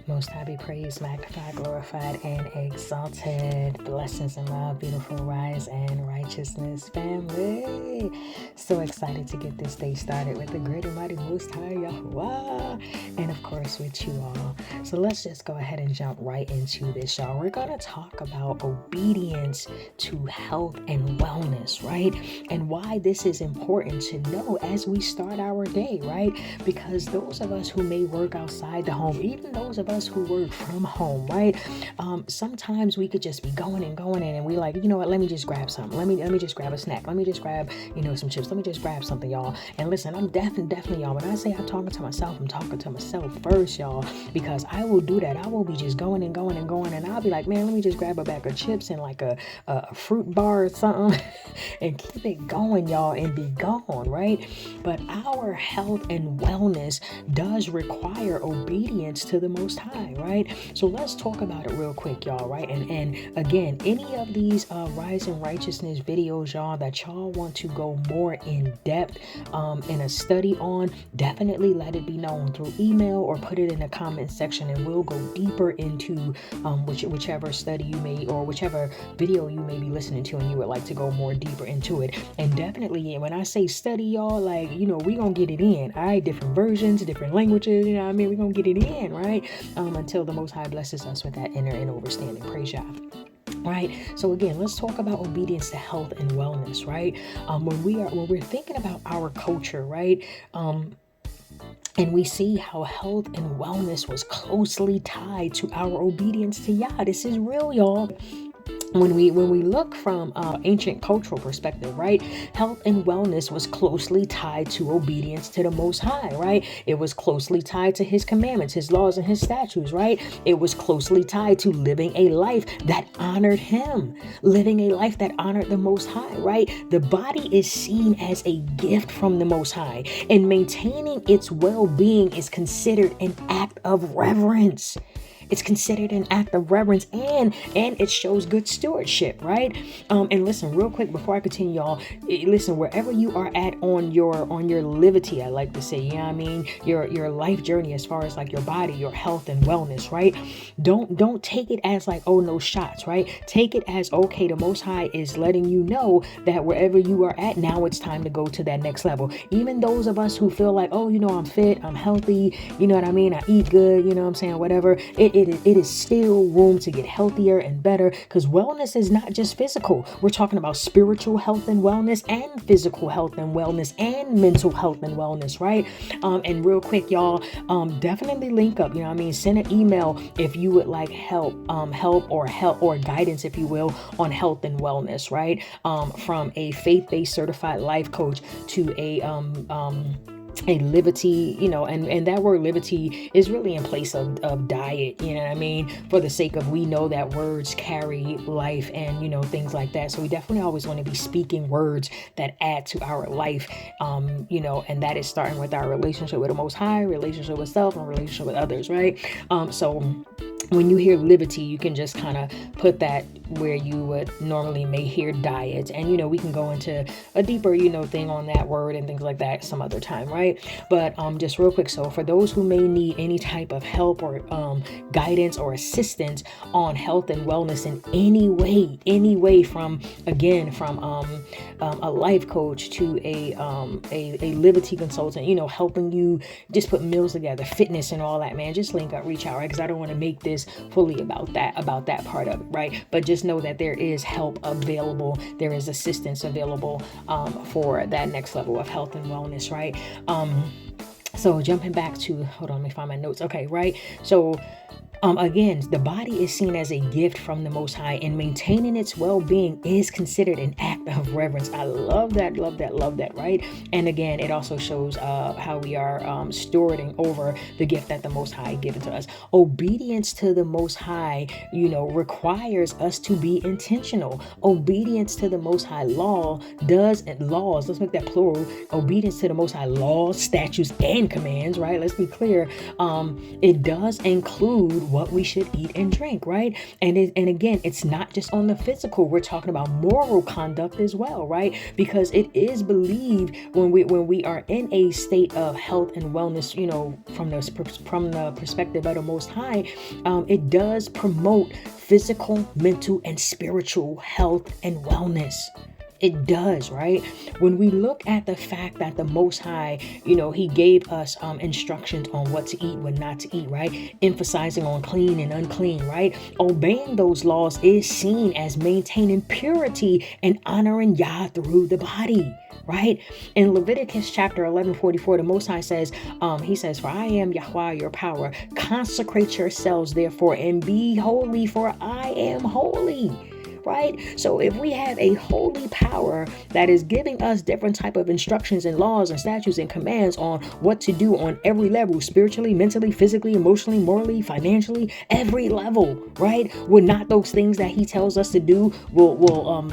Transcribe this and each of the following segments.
Most High be praised, magnified, glorified, and exalted. Blessings in love, beautiful rise and righteousness, family. So excited to get this day started with the great and mighty Most High Yahweh, and of course with you all. So let's just go ahead and jump right into this, y'all. We're gonna talk about obedience to health and wellness, right? And why this is important to know as we start our day, right? Because those of us who may work outside the home, even those of us who work from home, right? Sometimes we could just be going and we like, you know what, let me just grab something. Let me just grab a snack. Let me just grab, some chips. Let me just grab something, y'all. And listen, I'm definitely, y'all, when I say I'm talking to myself, I'm talking to myself first, y'all, because I will do that. I will be just going and I'll be like, man, let me just grab a bag of chips and like a fruit bar or something and keep it going, y'all, and be gone, right? But our health and wellness does require obedience to the Most High, right? So let's talk about it real quick, y'all, right? And again, any of these Rise in Righteousness videos, y'all, that y'all want to go more in depth in a study on, definitely let it be known through email or put it in the comment section, and we'll go deeper into whichever study you may, or whichever video you may be listening to and you would like to go more deeper into it. And definitely, when I say study, y'all, like, we gonna get it in, all right? Different versions, different languages, you know what I mean? We gonna get it in, right? Until the Most High blesses us with that inner and overstanding. Praise Yah. Right. So again, let's talk about obedience to health and wellness, right? When we're thinking about our culture, right? And we see how health and wellness was closely tied to our obedience to Yah. This is real, y'all. When we look from ancient cultural perspective, right, health and wellness was closely tied to obedience to the Most High, right? It was closely tied to His commandments, His laws, and His statutes, right? It was closely tied to living a life that honored Him, living a life that honored the Most High, right? The body is seen as a gift from the Most High, and maintaining its well-being is considered an act of reverence. It's considered an act of reverence, and it shows good stewardship, right? And listen, real quick before I continue, y'all. Listen, wherever you are at on your livity, I like to say, you know what I mean, your life journey, as far as like your body, your health and wellness, right? Don't take it as like, oh, no shots, right? Take it as, okay, the Most High is letting you know that wherever you are at now, it's time to go to that next level. Even those of us who feel like, oh, I'm fit, I'm healthy, you know what I mean, I eat good, you know what I'm saying, whatever. It is still room to get healthier and better, because wellness is not just physical. We're talking about spiritual health and wellness, and physical health and wellness, and mental health and wellness, right? And real quick, y'all, definitely link up, you know what I mean? Send an email if you would like help or guidance, if you will, on health and wellness, right? From a faith-based certified life coach to a liberty, and that word liberty is really in place of diet, you know what I mean, for the sake of, we know that words carry life and things like that. So we definitely always want to be speaking words that add to our life, and that is starting with our relationship with the Most High, relationship with self, and relationship with others, right? So when you hear liberty, you can just kind of put that where you would normally may hear diet. And, we can go into a deeper, thing on that word and things like that some other time, right? But just real quick, so for those who may need any type of help or guidance or assistance on health and wellness in any way from a life coach to a liberty consultant, helping you just put meals together, fitness and all that, man, just link up, reach out, right? Because I don't want to make this fully about that part of it, right? But just know that there is help available, there is assistance available for that next level of health and wellness, right? So jumping back to, hold on, let me find my notes. Okay, right? So again, the body is seen as a gift from the Most High, and maintaining its well-being is considered an act of reverence. I love that, right? And again, it also shows how we are stewarding over the gift that the Most High given to us. Obedience to the Most High, requires us to be intentional. Obedience to the Most High laws, let's make that plural. Obedience to the Most High laws, statutes, and commands, right? Let's be clear. It does include what we should eat and drink, right? And again, it's not just on the physical. We're talking about moral conduct as well, right? Because it is believed when we are in a state of health and wellness, from the perspective of the Most High, it does promote physical, mental, and spiritual health and wellness. It does, right? When we look at the fact that the Most High, he gave us instructions on what to eat, what not to eat, right? Emphasizing on clean and unclean, right? Obeying those laws is seen as maintaining purity and honoring Yah through the body. Right? In Leviticus chapter 11:44, the Most High says, he says, "For I am Yahweh, your power. Consecrate yourselves, therefore, and be holy, for I am holy." Right? So if we have a holy power that is giving us different type of instructions and laws and statutes and commands on what to do on every level, spiritually, mentally, physically, emotionally, morally, financially, every level, right? Will not those things that he tells us to do will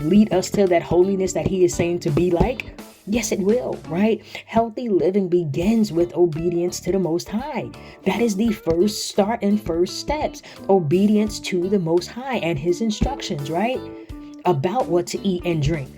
lead us to that holiness that he is saying to be like? Yes, it will, right? Healthy living begins with obedience to the Most High. That is the first start and first steps. Obedience to the Most High and his instructions, right? About what to eat and drink.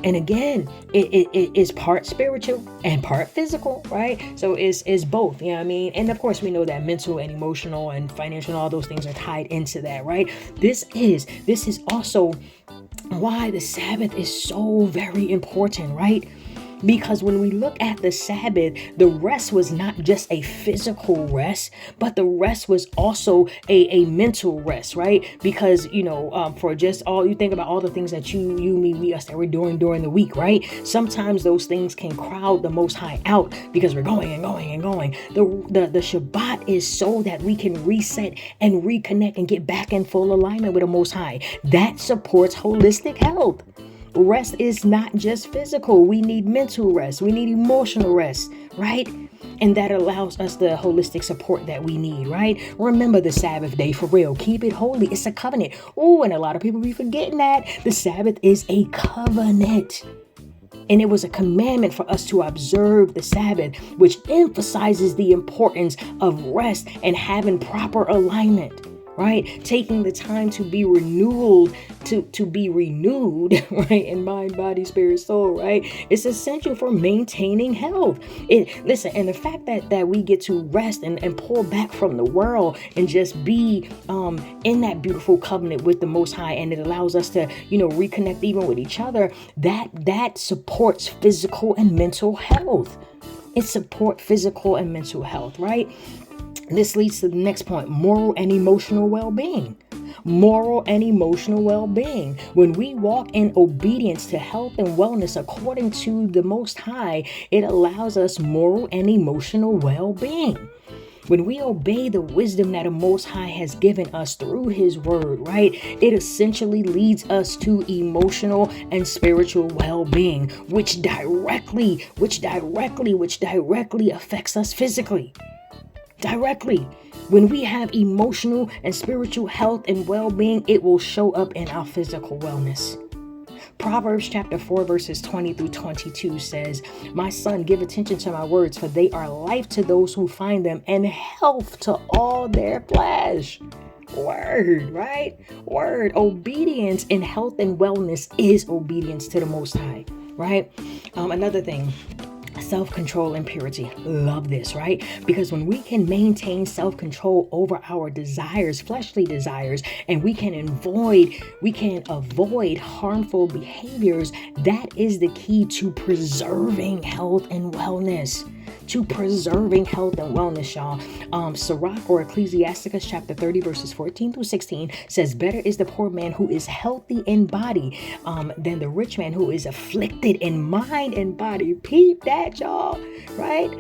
And again, it is part spiritual and part physical, right? So it's both, you know what I mean? And of course, we know that mental and emotional and financial and all those things are tied into that, right? This is also why the Sabbath is so very important, right? Because when we look at the Sabbath, the rest was not just a physical rest, but the rest was also a mental rest, right? Because, for just all, you think about all the things that you, me, we, us that we're doing during the week, right? Sometimes those things can crowd the Most High out because we're going and going and going. The Shabbat is so that we can reset and reconnect and get back in full alignment with the Most High. That supports holistic health. Rest is not just physical. We need mental rest. We need emotional rest, right? And that allows us the holistic support that we need, right? Remember the Sabbath day for real. Keep it holy. It's a covenant. Oh, and a lot of people be forgetting that. The Sabbath is a covenant. And it was a commandment for us to observe the Sabbath, which emphasizes the importance of rest and having proper alignment. Right? Taking the time to be renewed, to be renewed, right? In mind, body, spirit, soul, right? It's essential for maintaining health. Listen, and the fact that we get to rest and pull back from the world and just be in that beautiful covenant with the Most High, and it allows us to, reconnect even with each other, that supports physical and mental health. It supports physical and mental health, right? This leads to the next point, moral and emotional well-being. Moral and emotional well-being. When we walk in obedience to health and wellness according to the Most High, it allows us moral and emotional well-being. When we obey the wisdom that the Most High has given us through his word, right, it essentially leads us to emotional and spiritual well-being, which directly affects us physically. Directly. When we have emotional and spiritual health and well-being, it will show up in our physical wellness. Proverbs chapter 4 verses 20 through 22 says, "My son, give attention to my words, for they are life to those who find them and health to all their flesh." Word, right? Word. Obedience in health and wellness is obedience to the Most High, right? Another thing. Self-control and purity. Love this, right? Because when we can maintain self-control over our desires, fleshly desires, and we can avoid harmful behaviors, that is the key to preserving health and wellness. Y'all. Sirach or Ecclesiasticus chapter 30 verses 14 through 16 says, "Better is the poor man who is healthy in body than the rich man who is afflicted in mind and body." Peep that, y'all, right?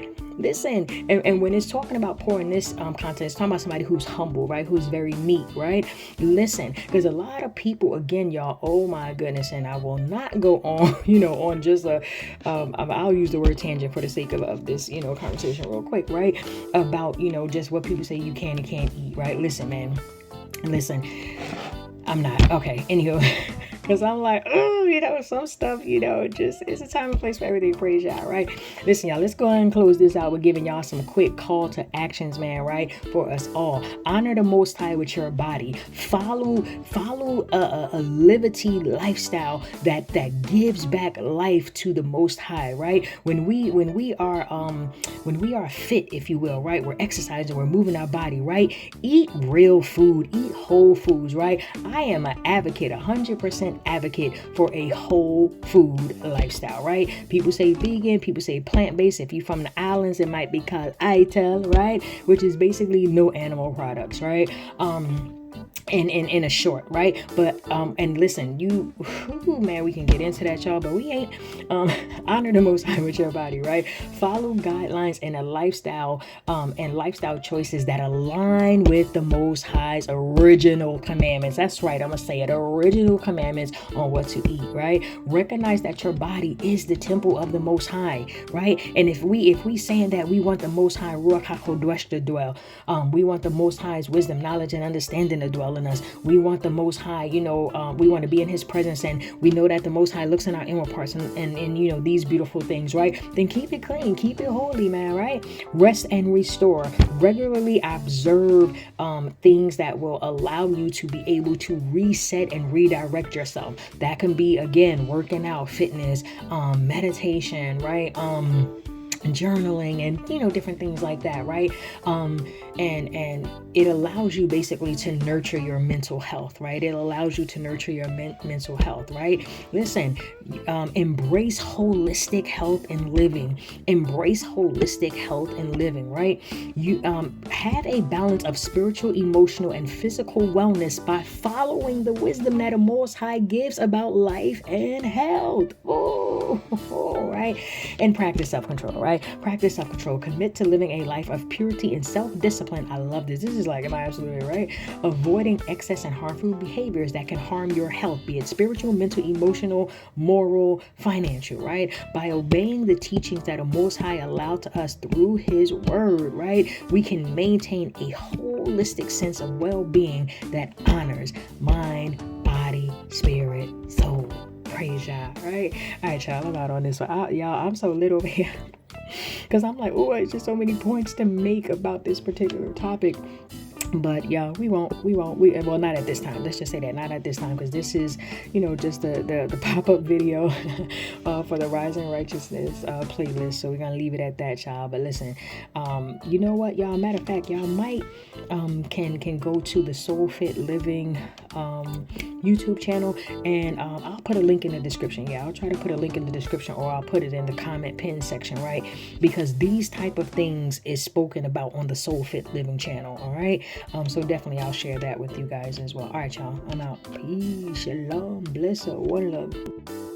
Listen, and when it's talking about poor in this context, it's talking about somebody who's humble, right? Who's very meek, right? Listen, because a lot of people, again, y'all, oh my goodness, and I will not go on, on just I'll use the word tangent for the sake of this, conversation real quick, right? About, just what people say you can and can't eat, right? Listen, man, listen, I'm not, okay, anywho. Because I'm like, oh, some stuff, just it's a time and place for everything. Praise y'all, right? Listen, y'all, let's go ahead and close this out with giving y'all some quick call to actions, man, right? For us all. Honor the Most High with your body. Follow a liberty lifestyle that gives back life to the Most High, right? When we are fit, if you will, right? We're exercising, we're moving our body, right? Eat real food, eat whole foods, right? I am an advocate, 100% advocate for a whole food lifestyle, right? People say vegan, people say plant-based. If you're from the islands, it might be called ITEL, right? Which is basically no animal products, right? In a short, right? But and listen, man, we can get into that, y'all, but we ain't. Honor the Most High with your body, right? Follow guidelines and a lifestyle and lifestyle choices that align with the Most High's original commandments. That's right, I'm gonna say it, original commandments on what to eat, right? Recognize that your body is the temple of the Most High, right? And if we saying that we want the Most High Ruach HaKodesh to dwell, we want the Most High's wisdom, knowledge, and understanding to dwell in us. We want the Most High, we want to be in His presence, and we know that the Most High looks in our inward parts and these beautiful things, right? Then keep it clean, keep it holy, man, right? Rest and restore. Regularly observe things that will allow you to be able to reset and redirect yourself. That can be, again, working out, fitness, meditation, right? Journaling and different things like that, right? And it allows you basically to nurture your mental health, right? It allows you to nurture your mental health, right? Listen, embrace holistic health and living. Embrace holistic health and living, right? You have a balance of spiritual, emotional, and physical wellness by following the wisdom that the Most High gives about life and health. Right? And practice self-control, right? Practice self-control. Commit to living a life of purity and self-discipline. I love this. This is like, am I absolutely right? Avoiding excess and harmful behaviors that can harm your health, be it spiritual, mental, emotional, moral, financial, right? By obeying the teachings that the Most High allowed to us through His Word, right? We can maintain a holistic sense of well-being that honors mind, body, spirit, soul. Praise y'all, right? All right, y'all, I'm out on this one. I'm so lit over here because I'm like, oh, it's just so many points to make about this particular topic. But y'all, we won't, well, not at this time. Let's just say that, not at this time, because this is, just the pop-up video for the Rise in Righteousness playlist. So we're going to leave it at that, y'all. But listen, you know what, y'all? Matter of fact, y'all might can go to the Soul Fit Living YouTube channel, and I'll put a link in the description. Yeah, I'll try to put a link in the description, or I'll put it in the comment pin section, right? Because these type of things is spoken about on the Soul Fit Living channel, all right? So definitely I'll share that with you guys as well. All right, y'all, I'm out. Peace, shalom, bless, one love.